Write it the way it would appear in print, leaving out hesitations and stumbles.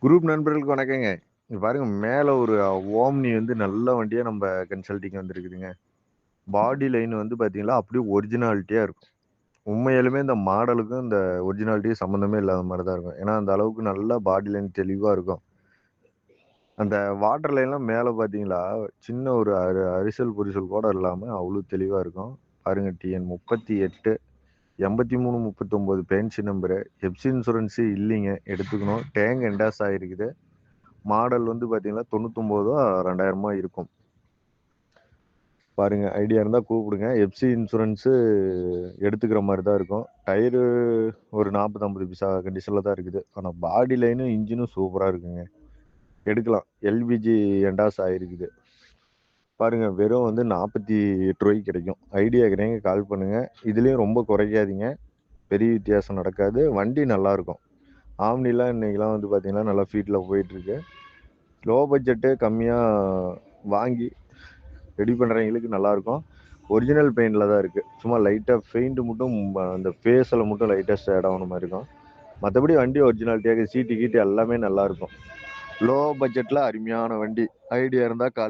Group நண்பர்களுக்கு வணக்கங்க. இங்க பாருங்க மேல ஒரு ஓம்னி வந்து நல்ல வண்டியா நம்ம கன்சல்டிங் வந்திருக்குதுங்க. பாடி லைன் வந்து பார்த்தீங்கன்னா, அப்படியே ஒரிஜினாலிட்டியா இருக்கும். உண்மையாலுமே இந்த மாடலுக்கும் இந்த ஒரிஜினாலிட்டியும் சம்மந்தமே இல்லாத மாரி தான் இருக்கும். ஏன்னா, அந்த அளவுக்கு நல்லா பாடி லைன் தெளிவா இருக்கும். அந்த வாட்டர் லைன்லாம் மேல பார்த்தீங்களா, சின்ன ஒரு அரிசல், புரிசல் கூட இல்லாம அவ்வளோ தெளிவா இருக்கும். பாருங்க டிஎன் 38 83 39 பேன்சி நம்பரு. எஃப்சி இன்சூரன்ஸே இல்லைங்க. எடுத்துக்கணும். டேங்க் என்டாஸ் ஆயிருக்குது. மாடல் வந்து பார்த்தீங்கன்னா, 99 2000 இருக்கும். பாருங்க ஐடியா இருந்தா கூப்பிடுங்க. எஃப்சி இன்சூரன்ஸு எடுத்துக்கிற மாரி தான் இருக்கும். டயரு ஒரு 40, 50 பைசா கண்டிஷன்ல தான் இருக்குது. ஆனா பாடி லைனும், இன்ஜினும் சூப்பரா இருக்குங்க. எடுக்கலாம். எல்பிஜி என்டாஸ் ஆயிருக்குது. பாருங்க வெறும் வந்து ரூ. 48 கிடைக்கும். ஐடியா இருக்கிறவங்க கால் பண்ணுங்க. இதுலயும் ரொம்ப குறைக்காதீங்க. பெரிய வித்தியாசம் நடக்காது. வண்டி நல்லாருக்கும். ஆம்னிலாம் இன்னைக்கெல்லாம் வந்து பார்த்தீங்கன்னா, நல்லா ஃபீட்ல போயிட்டுருக்கு. லோ பட்ஜெட்டு கம்மியா வாங்கி ரெடி பண்றவங்களுக்கு நல்லாருக்கும். ஒரிஜினல் பெயிண்ட்ல தான் இருக்கு. சும்மா லைட்டா பெயிண்ட் மட்டும் அந்த ஃபேஸ்ல மட்டும் லைட்டா ஷேட் ஆன மாரி இருக்கும். மத்தபடி வண்டி ஒரிஜினாலிட்டியா சீட்டு கீட்டு எல்லாமே நல்லா இருக்கும். லோ பட்ஜெட்ல அருமையான வண்டி. ஐடியா இருந்தா கால்